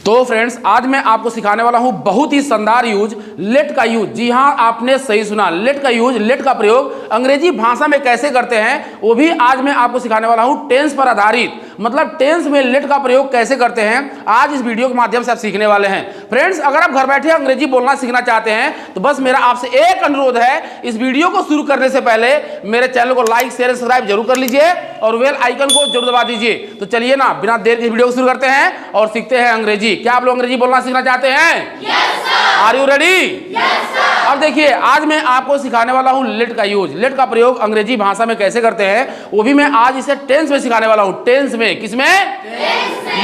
तो फ्रेंड्स आज मैं आपको सिखाने वाला हूं बहुत ही शानदार यूज लेट का यूज। जी हां, आपने सही सुना, लेट का यूज, लेट का प्रयोग अंग्रेजी भाषा में कैसे करते हैं वो भी आज मैं आपको सिखाने वाला हूं। टेंस पर आधारित, मतलब टेंस में लेट का प्रयोग कैसे करते हैं, आज इस वीडियो के माध्यम से आप सीखने वाले हैं। फ्रेंड्स अगर आप घर बैठे अंग्रेजी बोलना सीखना चाहते हैं तो बस मेरा आपसे एक अनुरोध है, इस वीडियो को शुरू करने से पहले मेरे चैनल को लाइक शेयर सब्सक्राइब जरूर कर लीजिए और बेल आइकन को जरूर दबा दीजिए। तो चलिए ना बिना देर के वीडियो को शुरू करते हैं और सीखते हैं अंग्रेजी। क्या आप लोग अंग्रेजी बोलना सीखना चाहते हैं? Are you ready? अब देखिए आज मैं आपको सिखाने वाला हूं लेट का यूज, लेट का प्रयोग अंग्रेजी भाषा में कैसे करते हैं वो भी मैं आज इसे टेंस में सिखाने वाला हूं। टेंस में, किसमें?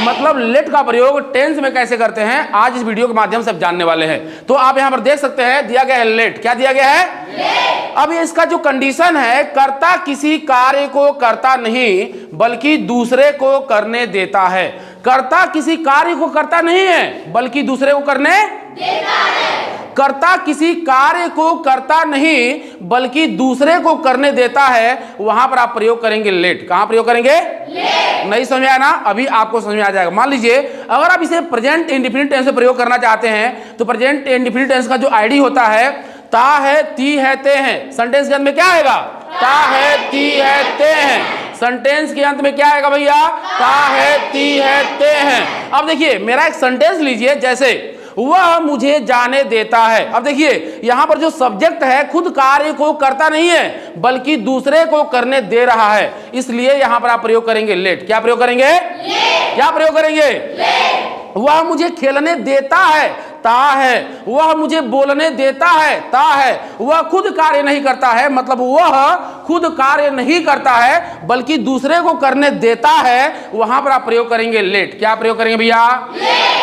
मतलब लेट का प्रयोग टेंस में कैसे करते हैं आज इस वीडियो के माध्यम से आप जानने वाले हैं। तो आप यहां पर देख सकते हैं दिया गया है लेट। क्या दिया गया है? लेट। अब इसका जो कंडीशन है, कर्ता किसी कार्य को करता नहीं बल्कि दूसरे को करने देता है। कर्ता किसी कार्य को करता नहीं है बल्कि दूसरे को करने देता है। कर्ता किसी कार्य को करता नहीं बल्कि दूसरे को करने देता है, वहां पर आप प्रयोग करेंगे लेट। कहां प्रयोग करेंगे? लेट। नहीं समझ आया ना? अभी आपको समझ में आ जाएगा। मान लीजिए अगर आप इसे प्रेजेंट इंडेफिनिट टेंस में प्रयोग करना चाहते हैं तो प्रेजेंट इंडेफिनिट टेंस का जो आईडी होता है ता है, ती है, ते हैं। सेंटेंस के अंत में क्या आएगा? ता है, ती है, ते हैं। सेंटेंस के अंत में क्या आएगा भैया? ता है, ती है, ते हैं। अब देखिए मेरा एक सेंटेंस लीजिए, जैसे वह मुझे जाने देता है। अब देखिए यहां पर जो सब्जेक्ट है खुद कार्य को करता नहीं है बल्कि दूसरे को करने दे रहा है, इसलिए यहां पर आप प्रयोग करेंगे लेट। क्या प्रयोग करेंगे? लेट। क्या प्रयोग करेंगे? लेट। वह मुझे खेलने देता है, ता है। वह मुझे बोलने देता है, ता है। वह खुद कार्य नहीं करता है, मतलब वह खुद कार्य नहीं करता है बल्कि दूसरे को करने देता है, वहां पर आप प्रयोग करेंगे लेट। क्या प्रयोग करेंगे भैया?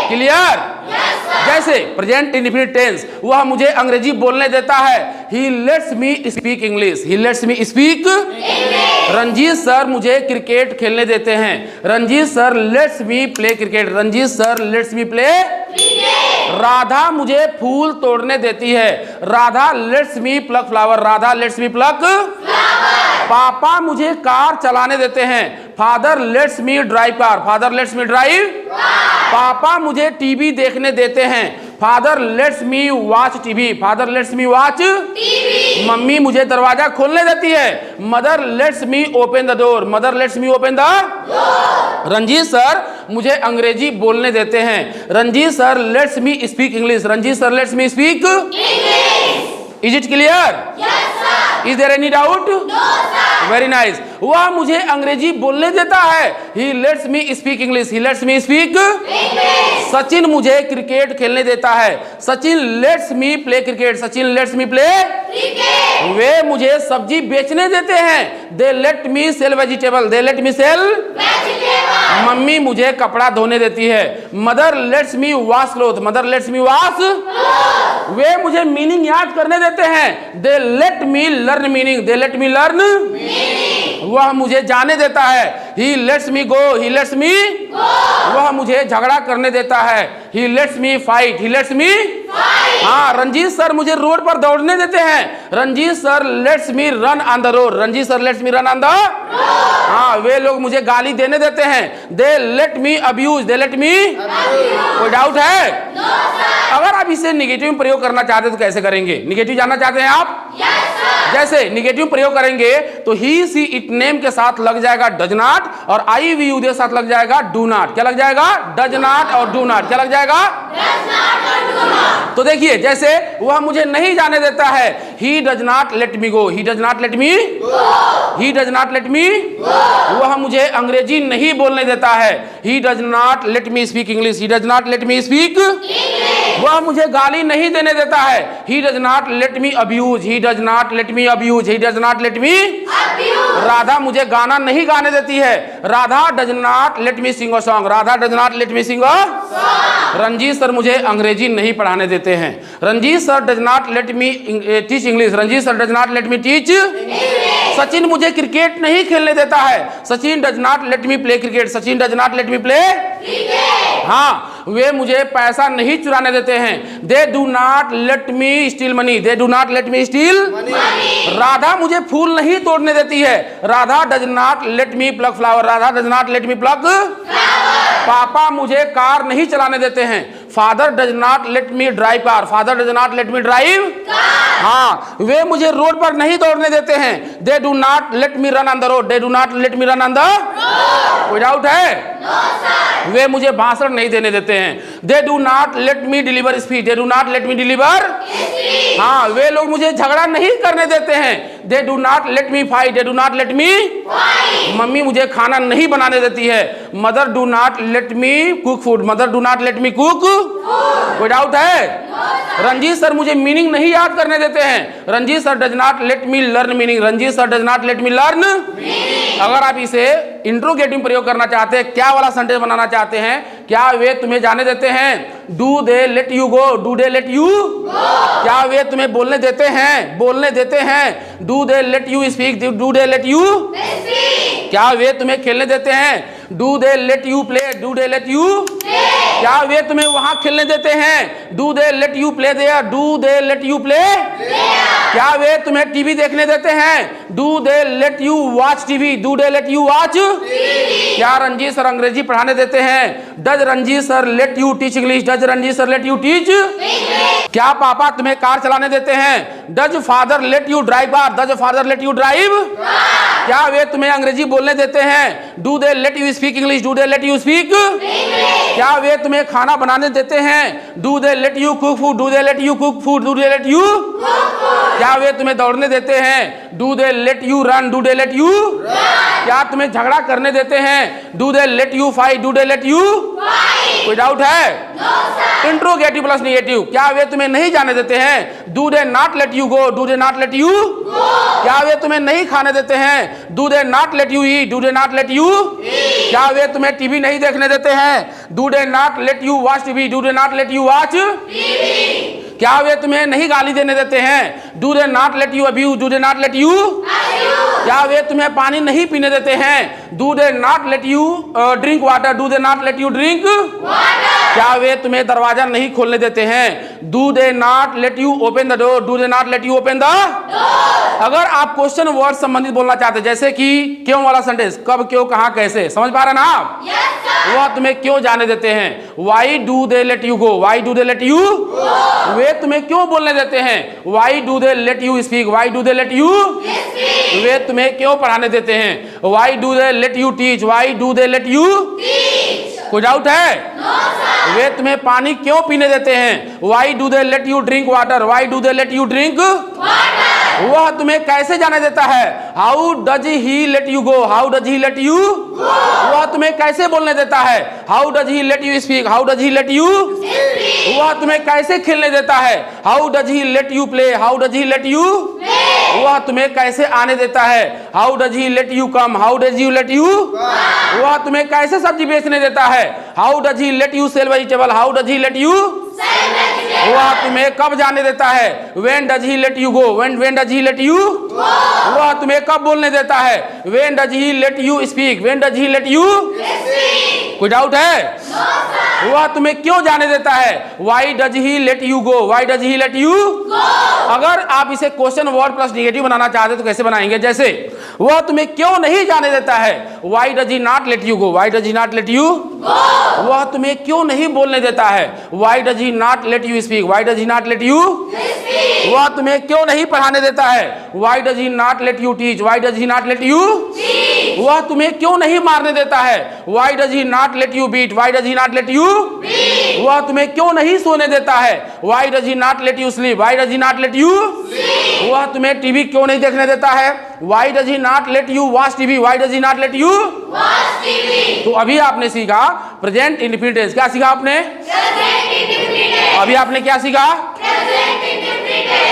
क्लियर? जैसे प्रेजेंट इंडेफिनिट टेंस, वह मुझे अंग्रेजी बोलने देता है, he lets me speak English. He lets me speak English. Ranjit sir मुझे क्रिकेट खेलने देते हैं, Ranjit sir lets me play cricket. Ranjit sir lets me play cricket. Radha मुझे फूल तोड़ने देती है, Radha lets me pluck flower. Radha lets me pluck flower. पापा मुझे कार चलाने देते हैं, father lets me drive car. Father lets me drive car. पापा मुझे टीवी देखने देते हैं, father lets me watch TV. Father lets me watch TV. Mummy मुझे दरवाजा खोलने देती है, mother lets me open the door. Mother lets me open the door. Ranjeet sir मुझे अंग्रेजी बोलने देते हैं, Ranjit sir lets me speak English. Ranjit sir lets me speak English. Is it clear? Yes sir. Is there any doubt? No sir. Very nice. वह मुझे अंग्रेजी बोलने देता है, he lets me speak English. He lets me speak English. Sachin मुझे cricket खेलने देता है, Sachin lets me play cricket. Sachin lets me play cricket. वे मुझे सब्जी बेचने देते हैं, they let me sell vegetable. They let me sell vegetable. Mummy मुझे कपड़ा धोने देती है, mother lets me wash cloth. Mother lets me wash cloth. वे मुझे मीनिंग याद करने देते हैं, they let me learn meaning. They let me learn meaning. वह मुझे जाने देता है, he lets me go. He lets me go. वह मुझे झगड़ा करने देता है, he lets me fight. He lets me fight. हाँ, रंजीत सर मुझे रोड पर दौड़ने देते हैं, Ranjit sir lets me run on the road. Ranjit sir lets me run on the road. हाँ, वे लोग मुझे गाली देने देते हैं, they let me abuse. They let me abuse. कोई डाउट है? No sir. अगर आप इसे निगेटिव में प्रयोग करना चाहते हैं तो कैसे करेंगे? निगेटिव जानना चाहते हैं आप? Yes sir. जैसे निगेटिव प्रयोग करेंगे तो ही सी इट नेम के साथ लग जाएगा डज नॉट और आई वी यू के साथ लग जाएगा डू नॉट। क्या लग जाएगा? डज नॉट और डू नॉट। क्या लग जाएगा? डज नॉट और डू नॉट। तो देखिए जैसे वह मुझे नहीं जाने देता है, he does not let me go. He does not let me go. He does not let me go. वह मुझे अंग्रेजी नहीं बोलने देता है, he does not let me speak English. He does not let me speak English. वह मुझे गाली नहीं देने देता है, he does not let me abuse. He does not let me abuse. He does not let me abuse. Radha मुझे गाना नहीं गाने देती है, Radha does not let me sing a song. Radha does not let me sing a song. Ranjeet sir मुझे अंग्रेजी नहीं पढ़ाने देते हैं, Ranjit sir does not let me teach English. Ranjit sir does not let me teach English. Sachin मुझे क्रिकेट नहीं खेलने देता है, Sachin does not let me play cricket. Sachin does not let me play cricket. हाँ, वे मुझे पैसा नहीं चुराने देते हैं, they do not let me steal money. They do not let me steal money. Radha मुझे फूल नहीं तोड़ने देती है, Radha does not let me pluck flower. Radha does not let me pluck flower. पापा मुझे कार नहीं चलाने देते हैं। Father does not let me drive car. Father does not let me drive car. हाँ, वे मुझे रोड पर नहीं दौड़ने देते हैं। They do not let me run on the road. They do not let me run on the road. कोई doubt है? नो। वे मुझे भाषण नहीं देने देते हैं। They do not let me deliver speech. They do not let me deliver. हाँ, वे लोग मुझे झगड़ा नहीं करने देते हैं। They do not let me fight. They do not let me fight. Mummy मुझे खाना नहीं बनाने देती है। Mother do not let me cook food. Mother do not let me cook. कोई डाउट है? रंजीत सर मुझे मीनिंग नहीं याद करने देते हैं। Ranjit sir does not let me learn meaning. Ranjeet sir does not let me learn. अगर आप इसे इंट्रोगेटिव प्रयोग करना चाहते हैं, क्या वाला सेंटेंस बनाना चाहते हैं, क्या वे तुम्हें जाने देते हैं? Do they let you go. Do they let you go. क्या वे तुम्हें बोलने देते हैं? बोलने देते हैं। Do they let you speak. Do they let you speak. क्या वे तुम्हें खेलने देते हैं? Do they let you play. Do they let you play. क्या वे तुम्हें वहां खेलने देते हैं? Do they let you play there. Do they let you play. क्या वे तुम्हें टीवी देखने देते हैं? Do they let you watch TV. Do they let you watch. क्या रंजीत सर अंग्रेजी पढ़ाने देते हैं? Does Ranjeet sir let you teach English. Does Ranjeet sir let you teach. क्या पापा तुम्हें कार चलाने देते हैं? Does father let you drive car. Does father let you drive. क्या वे तुम्हें अंग्रेजी बोलने देते हैं? Do they let you speak English. Do they let you speak. क्या वे तुम्हें खाना बनाने देते हैं? Do they let you cook food. Do they let you cook food. Do they let you. क्या वे तुम्हें दौड़ने देते हैं? Do they let you run. Do they let you. क्या तुम्हें झगड़ा करने देते हैं? Do they let you fight. Do they let you. कोई डाउट है? Interrogative plus negative. क्या वे तुम्हें नहीं जाने देते हैं? Do they not let you go. Do they not let you go. क्या वे तुम्हें नहीं खाने देते हैं? Do they not let you eat. Do they not let you. क्या वे तुम्हें टीवी नहीं देखने देते हैं? Do they not let you watch TV. Do they not let you watch TV. क्या वे तुम्हें नहीं गाली देने देते हैं? Do they not let you abuse. Do they not let you. क्या वे तुम्हें पानी नहीं पीने देते हैं? Do they not let you drink water. Do they not let you drink water. क्या वे तुम्हें दरवाजा नहीं खोलने देते हैं? Do they not let you open the door. Do they not let you open the door. अगर आप क्वेश्चन वर्ड संबंधित बोलना चाहते हैं, जैसे कि क्यों वाला सेंटेंस, कब, क्यों, कहां, कैसे, समझ पा रहे ना आप? वह तुम्हें क्यों जाने देते हैं? Why do they let you go. Why do they let you. वे तुम्हें क्यों बोलने देते हैं? Why do they let you speak. Why do they let you. वे तुम्हें क्यों पढ़ाने देते हैं? Why do they let you teach. Why do they let you teach. कोई डाउट है? नो। वे तुम्हें पानी क्यों पीने देते हैं? Why do they let you drink water. Why do they let you drink water. वह तुम्हें कैसे जाने देता है? How does he let you go. How does he let you go. वह तुम्हें कैसे बोलने देता है? How does he let you speak. How does he let you speak. वह तुम्हें कैसे खेलने देता है? How does he let you play. How does he let you play. वह तुम्हें कैसे आने देता है? How does he let you come. How does you let you. वह तुम्हें कैसे सब्जी बेचने देता है? How does he let you sell vegetable. How does he let you. वह तुम्हें कब जाने देता है? When does he let you go. When does he let you. वह तुम्हें कब बोलने देता है? When does he let you speak. When does he let you. कोई डाउट है? वह तुम्हें क्यों जाने देता है? Why does he let you go. Y does he let you. अगर आप इसे क्वेश्चन वर्ड प्लस नेगेटिव बनाना चाहते तो कैसे बनाएंगे? जैसे वह तुम्हें क्यों नहीं जाने देता है? Why does he not let you go. Y does he not let you. वह तुम्हें क्यों नहीं बोलने देता है? Why does he not let you speak. Y does he not let you. वह तुम्हें क्यों नहीं पढ़ाने देता है? Why does he not let you teach. Y does he not let you. वह तुम्हें क्यों नहीं मारने देता है? Why does he not let you beat. Why does he not let you. वह तुम्हें क्यों नहीं सोने देता है? Why does he not let you sleep. Why does he not let you. वह तुम्हें टीवी क्यों नहीं देखने देता है? Why does he not let you watch TV. Why does he not let you watch TV. तो अभी आपने सीखा प्रेजेंट इंडेफिनिट टेंस। क्या सीखा आपने? अभी आपने क्या सीखा?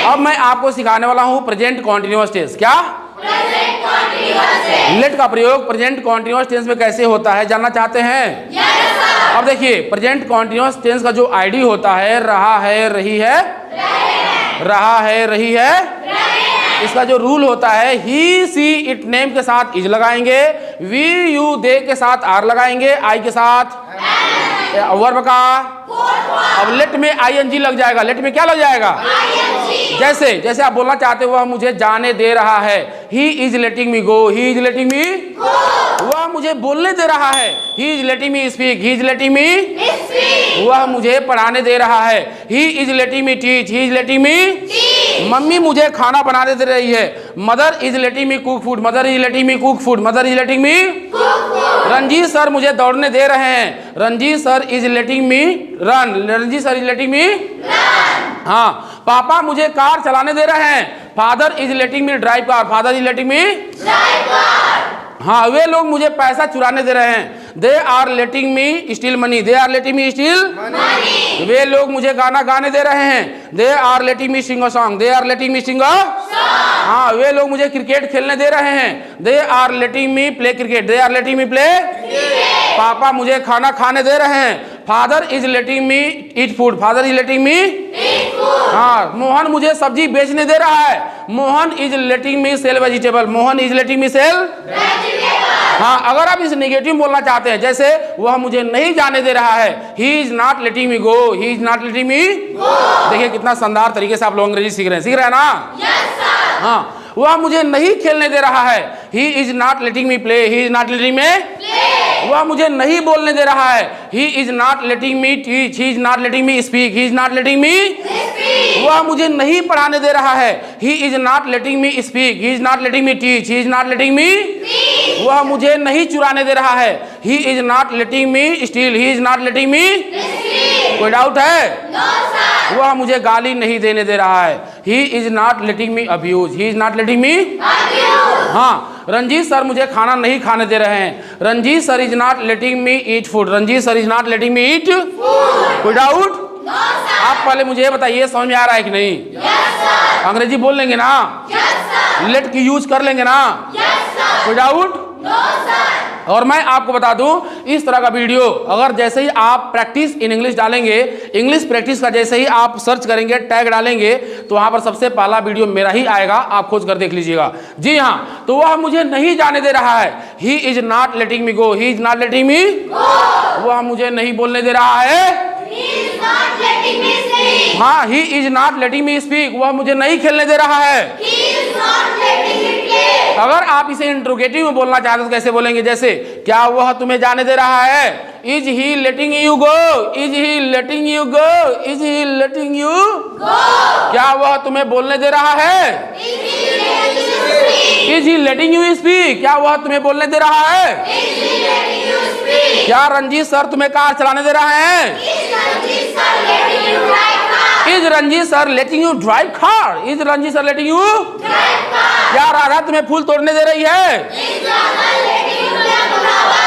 अब मैं आपको सिखाने वाला हूं प्रेजेंट कॉन्टिन्यूअस टेंस। क्या? लेट का प्रयोग प्रेजेंट कॉन्टिन्यूअस टेंस में कैसे होता है, जानना चाहते हैं? yes, अब देखिए, प्रेजेंट कॉन्टिन्यूअस टेंस का जो आईडी होता है, रहा है, रही है, रहा है, रही है, इसका जो रूल होता है, ही सी इट नेम के साथ इज लगाएंगे, वी यू दे के साथ आर लगाएंगे, आई के साथ वर्ब का। अब लेट में आईएनजी लग जाएगा। लेट में क्या लग जाएगा? जैसे जैसे आप बोलना चाहते हो वह मुझे जाने दे रहा है, he is letting me go, he is letting मी, वह मुझे बोलने दे रहा है, he is letting me speak, he is letting me speak, वह मुझे पढ़ाने दे रहा है, he is letting me teach, he is letting me teach, mummy मुझे खाना बनाने दे रही है, mother is letting me cook food, mother is letting me cook food, mother is letting me cook food, Ranjeet sir मुझे दौड़ने दे रहे हैं, Ranjit sir is letting me run, Ranjeet sir is letting me run. हाँ, पापा मुझे कार चलाने दे रहे हैं, father is letting me drive car, father is letting me drive car. हाँ, वे लोग मुझे पैसा चुराने दे रहे हैं, they are letting me steal money, they are letting me steal money, वे लोग मुझे गाना गाने दे रहे हैं, they are letting me sing a song, they are letting me sing a song. हाँ, वे लोग मुझे क्रिकेट खेलने दे रहे हैं, they are letting me play cricket, they are letting me play cricket. पापा मुझे खाना खाने दे रहे हैं, father is letting me eat food, father is letting me eat food. हाँ, मोहन मुझे सब्जी बेचने दे रहा है, Mohan is letting me sell vegetable, Mohan is letting me sell vegetable. हाँ, अगर आप इस नेगेटिव बोलना चाहते हैं, जैसे वह मुझे नहीं जाने दे रहा है, he is not letting me go, he is not letting me go. देखिए कितना शानदार तरीके से आप लोग अंग्रेजी सीख रहे हैं ना। Yes sir. हाँ, वह मुझे नहीं खेलने दे रहा है, he is not letting me play, he is not letting me play. वह मुझे नहीं बोलने दे रहा है, he is not letting me teach, he is not letting me speak, he is not letting me speak. वह मुझे नहीं पढ़ाने दे रहा है, he is not letting me speak, he is not letting me teach, he is not letting me speak. वह मुझे नहीं चुराने दे रहा है, he is not letting me steal, he is not letting me steal. कोई डाउट है? No sir. वह मुझे गाली नहीं देने दे रहा है, he is not letting me abuse, he is not letting me abuse. हाँ, रंजीत सर मुझे खाना नहीं खाने दे रहे हैं, Ranjit sir is not letting me eat food, Ranjeet sir is not letting me eat food. कोई डाउट? No sir. आप पहले मुझे ये बताइए समझ में आ रहा है कि नहीं? Yes sir. अंग्रेजी बोल लेंगे ना? Yes sir. लेट की यूज कर लेंगे ना? Yes sir. कोई डाउट? No sir. और मैं आपको बता दूं, इस तरह का वीडियो अगर जैसे ही आप प्रैक्टिस इन इंग्लिश डालेंगे, इंग्लिश प्रैक्टिस का जैसे ही आप सर्च करेंगे, टैग डालेंगे, तो वहां पर सबसे पहला वीडियो मेरा ही आएगा, आप खोज कर देख लीजिएगा। जी हाँ, तो वह मुझे नहीं जाने दे रहा है, he is not letting me go, he is not letting me go. वह मुझे नहीं बोलने दे रहा है, हाँ, he is not letting me speak, वह मुझे नहीं खेलने दे रहा है। अगर आप इसे इंट्रोगेटिव में बोलना चाहते तो कैसे बोलेंगे? जैसे क्या वह तुम्हें जाने दे रहा है? Is he letting you go, is he letting you go, is he letting you go. क्या वह तुम्हें बोलने दे रहा है? Is he letting you speak, क्या वह तुम्हें बोलने दे रहा है? क्या रंजीत सर तुम्हें कार चलाने दे रहे हैं? Is Ranjeet sir letting you drive car, is Ranjeet sir letting you drive car. क्या राधा तुम्हें फूल तोड़ने दे रही है?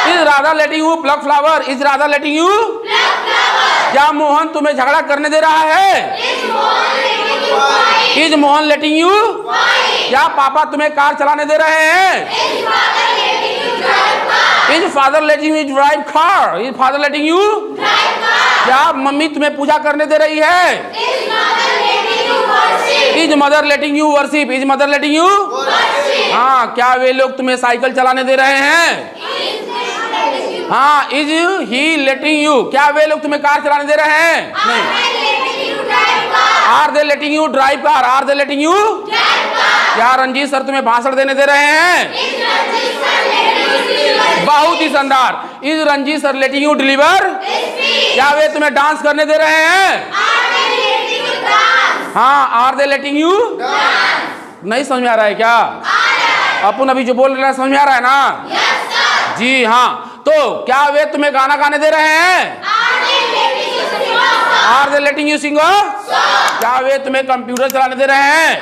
Is Radha letting you pluck flower, is Radha letting you pluck flower. क्या मोहन तुम्हें झगड़ा करने दे रहा है? Is Mohan letting you fight. क्या पापा तुम्हें कार चलाने दे रहे हैं? Is father letting you drive car, is father letting you drive car. क्या मम्मी तुम्हें पूजा करने दे रही है? Is mother letting you worship, is mother letting you worship. हाँ, क्या वे लोग तुम्हें साइकिल चलाने दे रहे हैं? हाँ, इज ही लेटिंग यू, क्या वे लोग तुम्हें कार चलाने दे रहे हैं? नहीं। Are they letting you drive car, are they letting you drive car. क्या रंजीत सर तुम्हें भाषण देने दे रहे हैं? बहुत ही शानदार। Is Ranjeet sir letting you deliver? क्या वे तुम्हें डांस करने दे रहे हैं? हाँ, आर दे लेटिंग यू? नहीं समझ में आ रहा है क्या? अपन अभी जो बोल रहे हैं समझ में आ रहा है ना? yes, जी हाँ। तो क्या वे तुम्हें गाना गाने दे रहे हैं? Are they letting you sing? क्या वे तुम्हें कंप्यूटर चलाने दे रहे हैं?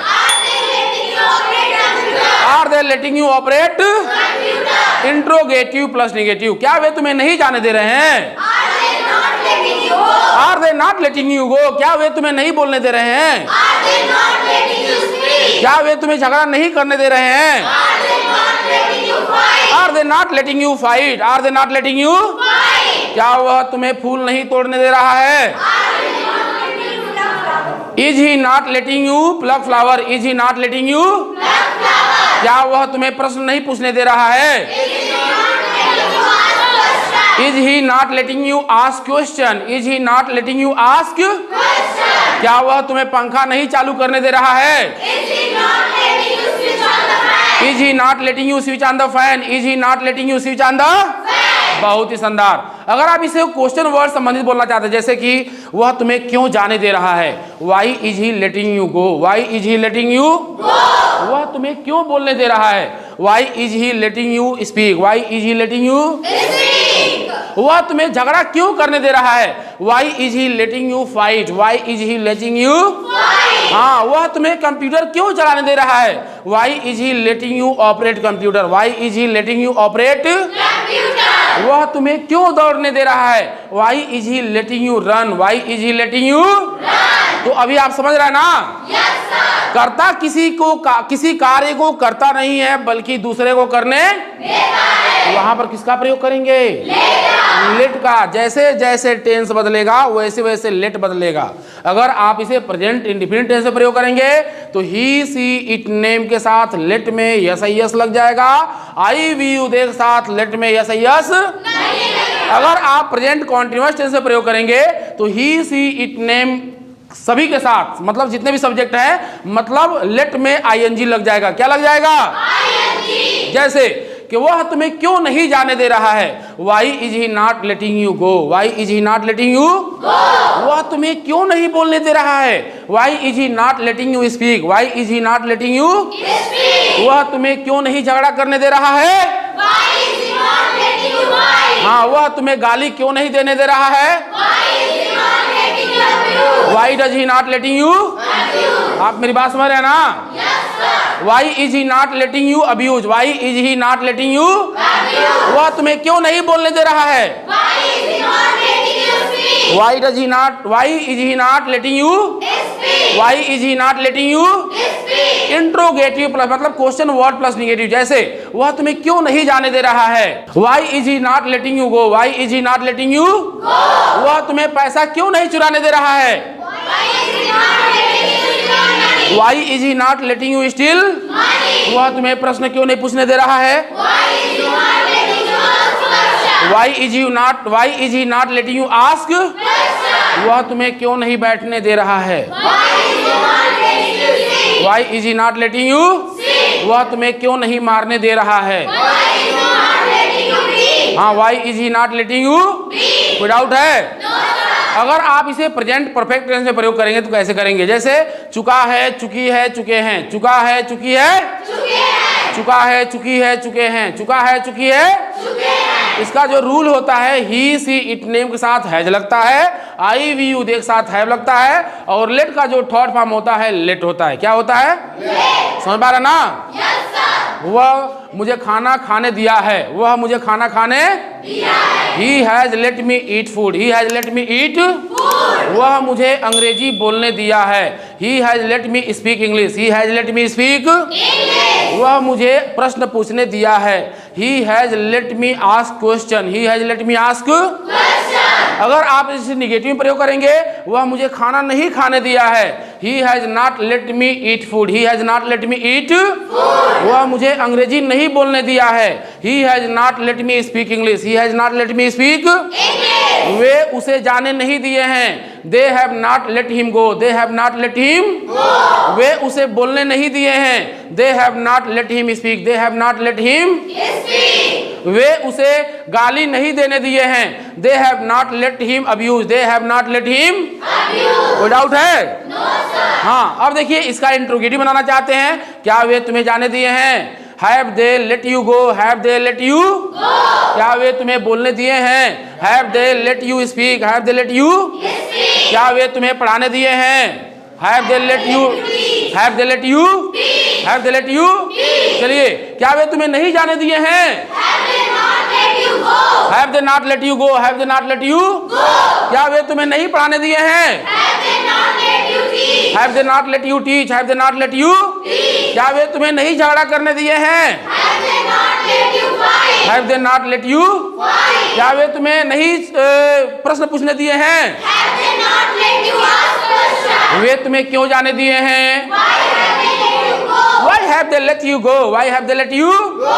Are they letting you operate? Interrogative plus negative, क्या वे तुम्हें नहीं जाने दे रहे हैं? Are they not letting you go, क्या वे तुम्हें नहीं बोलने दे रहे हैं? क्या वे तुम्हें झगड़ा नहीं करने दे रहे हैं? Are they not letting you fight, are they not letting you fight. क्या वह तुम्हें फूल नहीं तोड़ने दे रहा है? Is he not letting you pluck flower, is he not letting you pluck flower. क्या वह तुम्हें प्रश्न नहीं पूछने दे रहा है? Is he not letting you ask question, is he not letting you ask question. क्या वह तुम्हें पंखा नहीं चालू करने दे रहा है? Is he not letting you switch on the fan? Is he not letting you switch on the fan? बहुत ही शानदार। अगर आप इसे क्वेश्चन वर्ड संबंधित बोलना चाहते हैं, जैसे कि वह तुम्हें क्यों जाने दे रहा है, Why is he letting you go? Why is he letting you go? वह तुम्हें क्यों बोलने दे रहा है, Why is he letting you speak? Why is he letting you speak? वह तुम्हें झगड़ा क्यों करने दे रहा है, Why is he letting you fight? Why is he letting you fight? हाँ, वह तुम्हें कंप्यूटर क्यों चलाने दे रहा है, Why is he letting you operate computer? Why is he letting you operate computer? वह तुम्हें क्यों दौड़ने दे रहा है, Why is he letting you run? Why is he letting you run? तो अभी आप समझ रहे हैं ना? Yes, sir. कर्ता किसी कार्य को करता नहीं है बल्कि दूसरे को करने देता है। वहां पर किसका प्रयोग करेंगे? लेट का। जैसे जैसे टेंस बदलेगा वैसे वैसे लेट बदलेगा। अगर आप इसे प्रेजेंट इंडिफिनिट टेंस से प्रयोग करेंगे तो ही सी इट नेम के साथ लेट में यस यस लग जाएगा, आई वी यू दे के साथ लेट में यस यस नहीं। अगर आप प्रेजेंट कॉन्टिन्यूअस टेंस से प्रयोग करेंगे तो ही सी इट नेम सभी के साथ, मतलब जितने भी सब्जेक्ट हैं, मतलब लेट में आईएनजी लग जाएगा। क्या लग जाएगा? आईएनजी। जैसे कि वह तुम्हें क्यों नहीं जाने दे रहा है, why is he not letting you go? Why is he not letting you go? वह तुम्हें क्यों नहीं बोलने दे रहा है, why is he not letting you speak? Why is he not letting you speak? वह तुम्हें क्यों नहीं झगड़ा करने दे रहा है, why is he not letting you fight? हाँ, वह तुम्हें गाली क्यों नहीं देने दे रहा है, why is he not letting you abuse? Why does he not letting you abuse? आप मेरी बात समझ रहे हैं ना? Why is he not letting you abuse? Why is he not letting you abuse? वह तुम्हें क्यों नहीं बोलने दे रहा है, Why is he not letting you speak? Why is he not letting you speak? Why is he not letting you speak? Interrogative plus मतलब question word plus negative. जैसे वह तुम्हें क्यों नहीं जाने दे रहा है, Why is he not letting you go? Why is he not letting you go? वह तुम्हें पैसा क्यों नहीं चुराने दे रहा है, Why is he not letting you steal money? वह तुम्हें प्रश्न क्यों नहीं पूछने दे रहा है, Why is he not letting you ask question? वह तुम्हें क्यों नहीं बैठने दे रहा है, Why is he not letting you sit? वह तुम्हें क्यों नहीं मारने दे रहा है, हाँ, Why is he not letting you कोई डाउट है? अगर आप इसे प्रेजेंट परफेक्ट टेंस में प्रयोग करेंगे तो कैसे करेंगे? जैसे चुका है, चुकी है, चुके हैं, चुका है, चुकी है, चुका है, चुकी है, चुके हैं, चुका है, चुकी है। इसका जो रूल होता है, ही सी इट नेम के साथ हैज लगता है, आई वी यू दे के साथ हैव लगता है, और लेट का जो थर्ड फॉर्म होता है लेट होता है। क्या होता है? समझ पा रहे ना? वह मुझे खाना खाने दिया है, वह मुझे खाना खाने दिया है। He has let me eat food. He has let me eat food. वह मुझे अंग्रेजी बोलने दिया है, He has let me speak English. He has let me speak English. वह मुझे प्रश्न पूछने दिया है, He has let me ask question. He has let me ask question. अगर आप इसे निगेटिव में प्रयोग करेंगे, वह मुझे खाना नहीं खाने दिया है, He has not let me eat food. He has not let me eat food. वह मुझे अंग्रेजी नहीं बोलने दिया है, He has not let me speak English. He has not let me speak English. वे उसे जाने नहीं दिए हैं, They have not let him go. They have not let him go. वे उसे बोलने नहीं दिए हैं, They have not let him speak. They have not let him speak. वे उसे गाली नहीं देने दिए हैं, They have not let him abuse. They have not let him abuse. कोई डाउट है? No, sir. हाँ, अब देखिए इसका इंट्रोगेटिव बनाना चाहते हैं। क्या वे तुम्हें जाने दिए हैं, Have they let you go? Have they let you go? क्या वे तुम्हें बोलने दिए हैं, Have they let you speak? Have they let you speak? क्या वे तुम्हें पढ़ाने दिए हैं, Have they let you Have they let you Have they let you? चलिए, क्या वे तुम्हें नहीं जाने दिए हैं, Have they not let you go? Have they not let you go? Have they not let you go? क्या वे तुम्हें नहीं पढ़ाने दिए हैं, Have they not let you teach? Have they not let you teach? Have they not let you teach? क्या वे तुम्हें नहीं झगड़ा करने दिए हैं, Have they not let you fight? Have they not let you fight? क्या वे तुम्हें नहीं प्रश्न पूछने दिए हैं, Have they not let you ask question? वे तुम्हें क्यों जाने दिए हैं, Why have they let you go? Why have they let you go? Why have they let you go?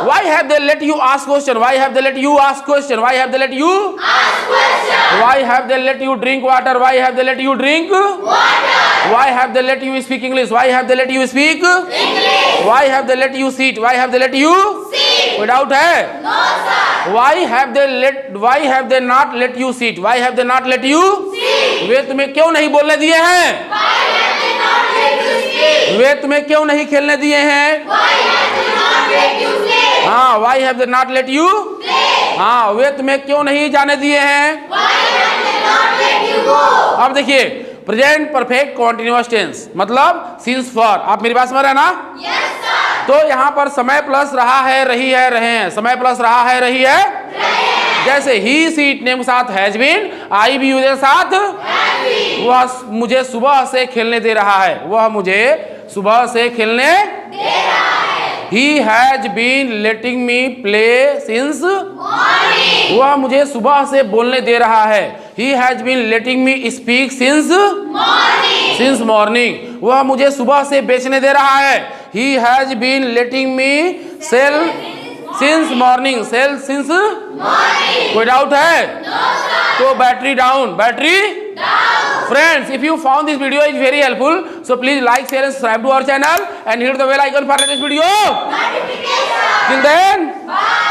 Why have they let you ask question? Why have they let you ask question? Why have they let you ask question? Why have they let you drink water? Why have they let you drink water? Why have they let you speak English? Why have they let you speak English? Why have they let you sit? Why have they let you sit? कोई doubt है? No sir. Why have they not let you sit? Why have they not let you sit? वे तुम्हें क्यों नहीं बोलने दिए हैं? Why have they not let you sit? वे तुम्हें क्यों नहीं खेलने दिए हैं? Why have they not let you play? हाँ, why have they not let you play? हाँ, वे तुम्हें क्यों नहीं जाने दिए हैं? Why have they not let you go? अब देखिए प्रेजेंट परफेक्ट कॉन्टिन्यूअस टेंस मतलब सिंस फॉर, आप मेरी बात समझ रहे हैं ना? Yes sir. तो यहाँ पर समय प्लस रहा है, रही है, रहे हैं, समय प्लस रहा है, रही है, रहे हैं। जैसे ही सीट नेम के साथ हैज बीन, आई भी के साथ वह मुझे सुबह से खेलने दे रहा है, वह मुझे सुबह से खेलने दे रहा है। He has been letting me play since morning. वह मुझे सुबह से बोलने दे रहा है। He has been letting me speak since morning. Since morning. वह मुझे सुबह से बेचने दे रहा है। He has been letting me sell since morning. Sell since morning. कोई डाउट है? No sir. तो battery down, battery down. Friends, if you found this video is very helpful, so please like, share and subscribe to our channel and hit the bell icon for latest video. Notification. Till then, bye.